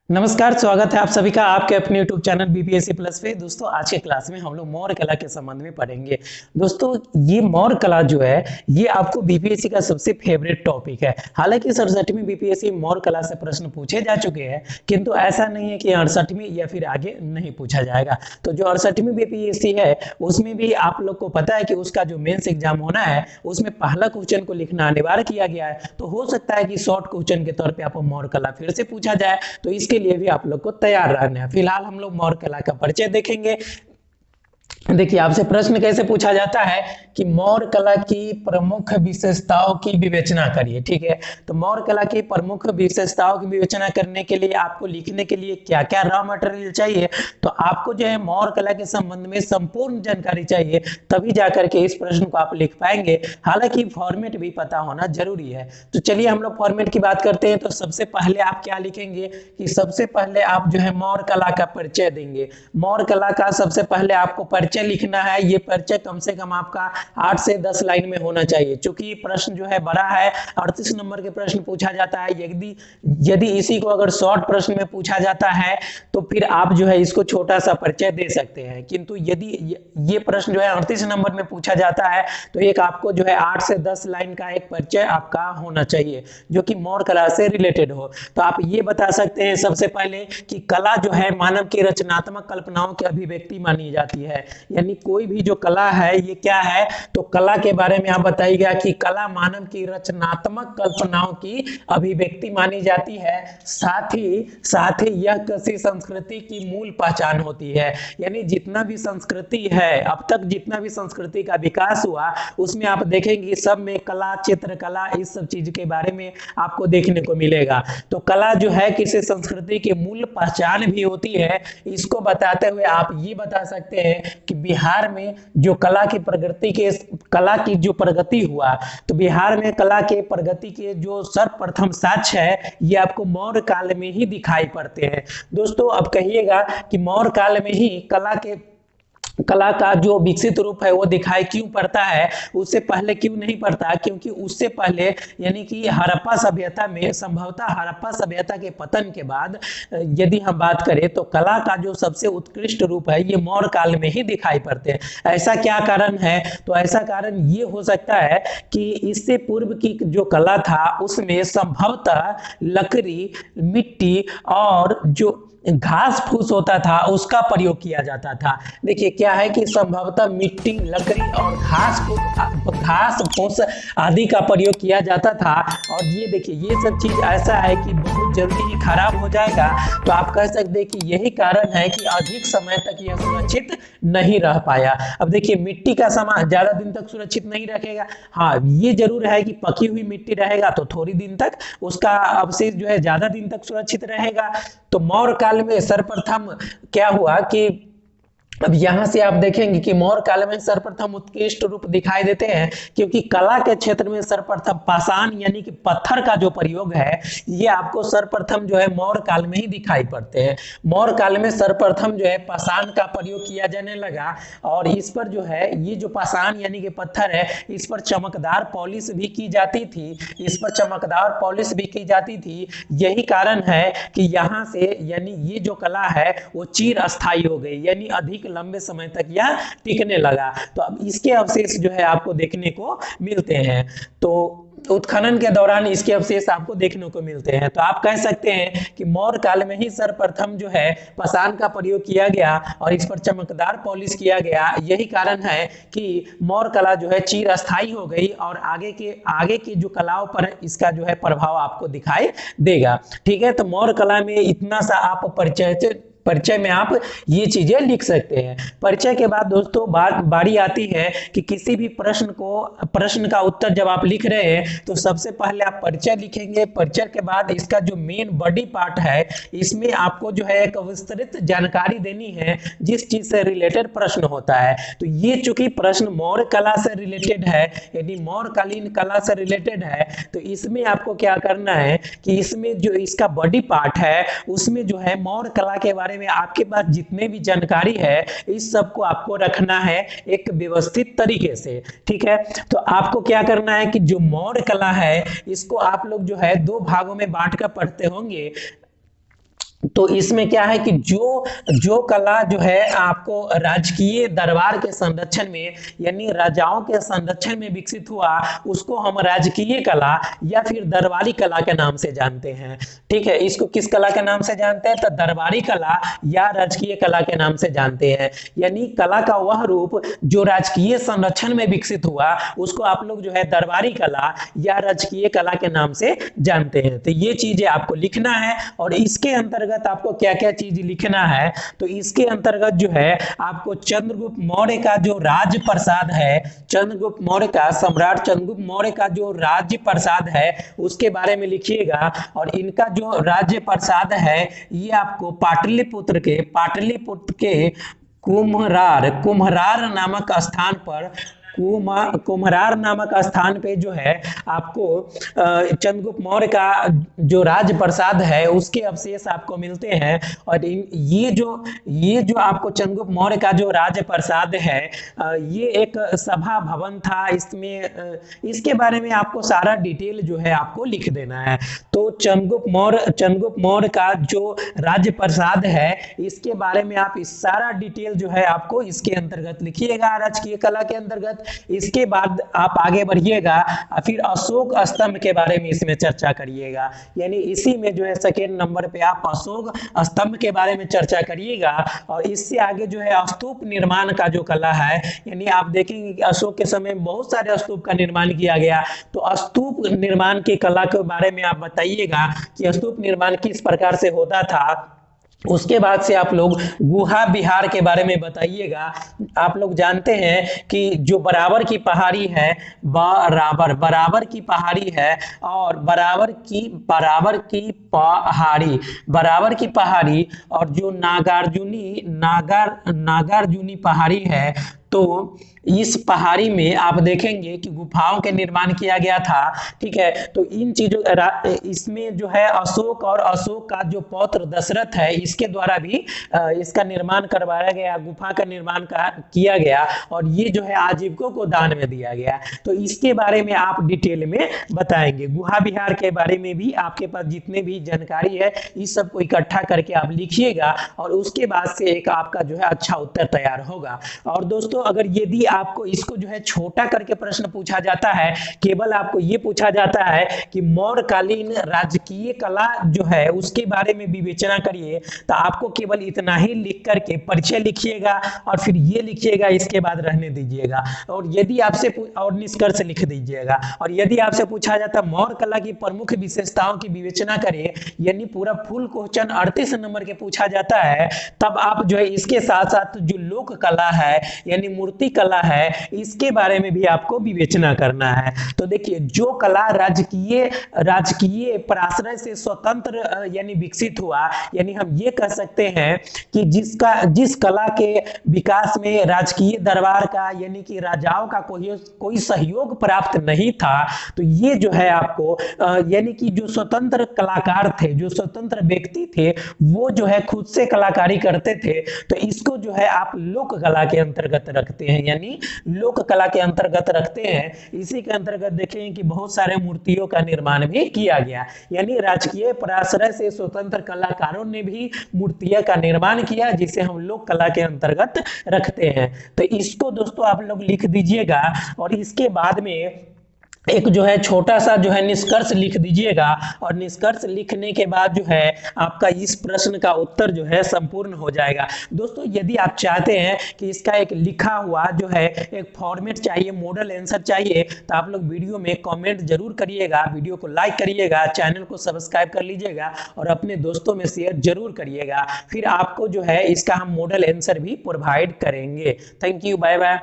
नमस्कार, स्वागत है आप सभी का आपके अपने YouTube चैनल बीपीएससी प्लस पे। दोस्तों आज के क्लास में हम लोग मौर्य कला के संबंध में पढ़ेंगे। दोस्तों ये मौर्य कला जो है ये आपको बीपीएससी का सबसे फेवरेट टॉपिक है। हालांकि 67वीं बीपीएससी मौर्य कला से प्रश्न पूछे जा चुके हैं, किंतु ऐसा नहीं है कि 68वीं या फिर आगे नहीं पूछा जाएगा। तो जो 68वीं बीपीएससी है उसमें भी आप लोग को पता है कि उसका जो मेंस एग्जाम होना है उसमें पहला क्वेश्चन को लिखना अनिवार्य किया गया है। तो हो सकता है कि शॉर्ट क्वेश्चन के तौर पर आपको मौर्य कला फिर से पूछा जाए, तो इसके लिए भी आप लोग को तैयार रहना है। फिलहाल हम लोग मौर्य कला का परिचय देखेंगे। देखिए आपसे प्रश्न कैसे पूछा जाता है कि मौर्य कला की प्रमुख विशेषताओं की विवेचना करिए। ठीक है, तो मौर्य कला की प्रमुख विशेषताओं की विवेचना करने के लिए आपको लिखने के लिए क्या क्या रॉ मटेरियल चाहिए, तो आपको जो है मौर्य कला के संबंध में संपूर्ण जानकारी चाहिए, तभी जाकर के इस प्रश्न को आप लिख पाएंगे। हालांकि फॉर्मेट भी पता होना जरूरी है। तो चलिए हम लोग फॉर्मेट की बात करते हैं। तो सबसे पहले आप क्या लिखेंगे कि सबसे पहले आप जो है मौर्य कला का परिचय देंगे। मौर्य कला का सबसे पहले आपको परिचय लिखना है। ये परिचय कम से कम आपका 8 से 10 लाइन में होना चाहिए, क्योंकि प्रश्न जो है बड़ा है। 38 नंबर के प्रश्न पूछा जाता है। यदि यदि इसी को अगर शॉर्ट प्रश्न में पूछा जाता है तो फिर आप जो है इसको छोटा सा परिचय दे सकते हैं, किंतु यदि ये प्रश्न जो है 38 नंबर में पूछा जाता है तो एक आपको जो है 8 से 10 लाइन का एक परिचय आपका होना चाहिए जो कि मौर्य कला से रिलेटेड हो। तो आप ये बता सकते हैं सबसे पहले कि कला जो है मानव की रचनात्मक कल्पनाओं की अभिव्यक्ति मानी जाती है। यानी कोई भी जो कला है ये क्या है, तो कला के बारे में आप बताइएगा कि कला मानव की रचनात्मक कल्पनाओं की अभिव्यक्ति मानी जाती है। साथ ही यह किसी संस्कृति की मूल पहचान होती है। यानी जितना भी संस्कृति है, अब तक जितना भी संस्कृति का विकास हुआ उसमें आप देखेंगे सब में कला, चित्रकला, इस सब चीज के बारे में आपको देखने को मिलेगा। तो कला जो है किसी संस्कृति की मूल पहचान भी होती है। इसको बताते हुए आप ये बता सकते हैं कि बिहार में जो कला की जो प्रगति हुआ, तो बिहार में कला के प्रगति के जो सर्वप्रथम साक्ष्य है ये आपको मौर्य काल में ही दिखाई पड़ते हैं। दोस्तों अब कहिएगा कि मौर्य काल में ही कला का जो विकसित रूप है वो दिखाई क्यों पड़ता है, उससे पहले क्यों नहीं पड़ता? क्योंकि उससे पहले यानी कि हड़प्पा सभ्यता में, संभवतः हड़प्पा सभ्यता के पतन के बाद यदि हम बात करें तो कला का जो सबसे उत्कृष्ट रूप है ये मौर्य काल में ही दिखाई पड़ते हैं। ऐसा क्या कारण है? तो ऐसा कारण ये हो सकता है कि इससे पूर्व की जो कला था उसमें संभवतः लकड़ी, मिट्टी और जो घास फूस होता था उसका प्रयोग किया जाता था। देखिए क्या है कि संभवतः मिट्टी, लकड़ी और घास फूस आदि का प्रयोग किया जाता था। और ये देखिए ये सब चीज ऐसा है कि बहुत जल्दी ही खराब हो जाएगा। तो आप कह सकते हैं कि यही कारण है कि अधिक समय तक यह सुरक्षित नहीं रह पाया। अब देखिए मिट्टी का सामान ज्यादा दिन तक सुरक्षित नहीं रखेगा। हाँ ये जरूर है कि पकी हुई मिट्टी रहेगा तो थोड़ी दिन तक उसका अवशेष जो है ज्यादा दिन तक सुरक्षित रहेगा। तो मौर्य काल में सर्वप्रथम क्या हुआ कि अब यहां से आप देखेंगे कि मौर्य काल में सर्वप्रथम उत्कृष्ट रूप दिखाई देते हैं, क्योंकि कला के क्षेत्र में सर्वप्रथम पाषाण यानी कि पत्थर का जो प्रयोग है ये आपको सर्वप्रथम जो है मौर्य काल में ही दिखाई पड़ते हैं। मौर्य काल में सर्वप्रथम जो है पाषाण का प्रयोग किया जाने लगा, और इस पर जो है ये जो पाषाण यानी कि पत्थर है इस पर चमकदार पॉलिश भी की जाती थी। यही कारण है कि यहाँ से यानी ये जो कला है वो चिर अस्थायी हो गई, यानी अधिक लंबे समय तक यह टिकने लगा। तो अब इसके अवशेष जो है आपको देखने को मिलते हैं। तो उत्खनन के दौरान इसके अवशेष आपको देखने को मिलते हैं। तो आप कह सकते हैं कि मौर्य काल में ही सर्वप्रथम जो है पाषाण का प्रयोग किया गया और इस पर चमकदार पॉलिश किया गया। यही कारण है कि मौर्य कला जो है चिर अस्थायी हो गई और आगे की जो कलाओं पर इसका जो है प्रभाव आपको दिखाई देगा। ठीक है, तो मौर्य कला में इतना सा आप परिचय में आप ये चीजें लिख सकते हैं। परिचय के बाद दोस्तों बारी आती है कि किसी भी प्रश्न का उत्तर जब आप लिख रहे हैं तो सबसे पहले आप परिचय लिखेंगे। परिचय के बाद इसका जो मेन बॉडी पार्ट है इसमें आपको जो है एक विस्तृत जानकारी देनी है जिस चीज से रिलेटेड प्रश्न होता है। तो ये चूंकि प्रश्न मौर्य कला से रिलेटेड है, यदि मौर्यकालीन कला से रिलेटेड है, तो इसमें आपको क्या करना है कि इसमें जो इसका बॉडी पार्ट है उसमें जो है मौर्य कला के बारे में आपके पास जितने भी जानकारी है इस सब को आपको रखना है एक व्यवस्थित तरीके से। ठीक है, तो आपको क्या करना है कि जो मौर्य कला है इसको आप लोग जो है दो भागों में बांट कर पढ़ते होंगे। तो इसमें क्या है कि जो जो कला जो है आपको राजकीय दरबार के संरक्षण में यानी राजाओं के संरक्षण में विकसित हुआ उसको हम राजकीय कला या फिर दरबारी कला के नाम से जानते हैं। ठीक है, इसको किस कला के नाम से जानते हैं? तो दरबारी कला या राजकीय कला के नाम से जानते हैं। यानी कला का वह रूप जो राजकीय संरक्षण में विकसित हुआ उसको आप लोग जो है दरबारी कला या राजकीय कला के नाम से जानते हैं। तो ये चीजें आपको लिखना है। और इसके अंतर्गत आपको क्या क्या चीज लिखना है? तो इसके अंतर्गत जो है आपको चंद्रगुप्त मौर्य का जो राज्य प्रसाद है, चंद्रगुप्त मौर्य का, सम्राट चंद्रगुप्त मौर्य का जो राज्य प्रसाद है उसके बारे में लिखिएगा। और इनका जो राज्य प्रसाद है ये आपको पाटलिपुत्र के कुम्हरार नामक स्थान पर कुम्हरार नामक स्थान पे जो है आपको चंद्रगुप्त मौर्य का जो राज प्रसाद है उसके अवशेष आपको मिलते हैं। और ये जो आपको चंद्रगुप्त मौर्य का जो राज प्रसाद है ये एक सभा भवन था। इसमें इसके बारे में आपको सारा डिटेल जो है आपको लिख देना है। तो चंद्रगुप्त मौर्य का जो राज्य प्रसाद है इसके बारे में आप इस सारा डिटेल जो है आपको इसके अंतर्गत लिखिएगा, राजकीय कला के अंतर्गत। इसके बाद आप आगे बढ़िएगा, फिर अशोक स्तंभ के बारे में इसमें चर्चा करिएगा। यानी इसी में जो है सेकेंड नंबर पे आप अशोक स्तंभ के बारे में चर्चा करिएगा। और इससे आगे जो है स्तूप निर्माण का जो कला है, यानी आप देखेंगे कि अशोक के समय बहुत सारे स्तूप का निर्माण किया गया। तो स्तूप निर्माण की कला के बारे में आप बताइएगा कि स्तूप निर्माण किस प्रकार से होता था। उसके बाद से आप लोग गुहा विहार के बारे में बताइएगा। आप लोग जानते हैं कि जो बराबर की पहाड़ी है, बराबर की पहाड़ी है और बराबर की पहाड़ी और जो नागार्जुनी पहाड़ी है, तो इस पहाड़ी में आप देखेंगे कि गुफाओं के निर्माण किया गया था। ठीक है, तो इन चीजों इसमें जो है अशोक और अशोक का जो पौत्र दशरथ है इसके द्वारा भी इसका निर्माण करवाया गया, गुफा का निर्माण किया गया और ये जो है आजीविकों को दान में दिया गया। तो इसके बारे में आप डिटेल में बताएंगे। गुहा विहार के बारे में भी आपके पास जितने भी जानकारी है इस सब को इकट्ठा करके आप लिखिएगा और उसके बाद से एक आपका जो है अच्छा उत्तर तैयार होगा। और दोस्तों अगर यदि आपको इसको जो है छोटा करके प्रश्न पूछा जाता है, केवल आपको ये पूछा जाता है कि मौर्यकालीन राजकीय कला जो है उसके बारे में विवेचना करिए, तो आपको केवल इतना ही लिख करके परिचय लिखिएगा और फिर ये लिखिएगा, इसके बाद रहने दीजिएगा। और यदि आपसे और निष्कर्ष लिख दीजिएगा। और यदि आपसे पूछा जाता मौर्य कला की प्रमुख विशेषताओं की विवेचना करिए, यानी पूरा फुल क्वेश्चन 38 नंबर के पूछा जाता है, तब आप जो है इसके साथ साथ जो लोक कला है यानी मूर्ति कला है इसके बारे में भी आपको विवेचना करना है। तो देखिए जो कला राजकीय पराश्रय से स्वतंत्र यानी विकसित हुआ, यानी हम ये कह सकते हैं कि जिस कला के विकास में राजकीय दरबार का यानी कि राजाओं का कोई सहयोग प्राप्त नहीं था, तो ये जो है आपको यानी कि जो स्वतंत्र कलाकार थे, जो स्वतंत्र व्यक्ति थे, वो जो है खुद से कलाकारी करते थे, तो इसको जो है आप लोक कला के अंतर्गत रखते हैं, यानी लोक कला के अंतर्गत रखते हैं। इसी के अंतर्गत देखें कि बहुत सारे मूर्तियों का निर्माण भी किया गया, यानी राजकीय पराश्रय से स्वतंत्र कलाकारों ने भी मूर्तियों का निर्माण किया, जिसे हम लोक कला के अंतर्गत रखते हैं। तो इसको दोस्तों आप लोग लिख दीजिएगा और इसके बाद में एक जो है छोटा सा जो है निष्कर्ष लिख दीजिएगा। और निष्कर्ष लिखने के बाद जो है आपका इस प्रश्न का उत्तर जो है संपूर्ण हो जाएगा। दोस्तों यदि आप चाहते हैं कि इसका एक लिखा हुआ जो है एक फॉर्मेट चाहिए, मॉडल आंसर चाहिए, तो आप लोग वीडियो में कमेंट जरूर करिएगा, वीडियो को लाइक करिएगा, चैनल को सब्सक्राइब कर लीजिएगा और अपने दोस्तों में शेयर जरूर करिएगा। फिर आपको जो है इसका हम मॉडल आंसर भी प्रोवाइड करेंगे। Thank you, bye bye.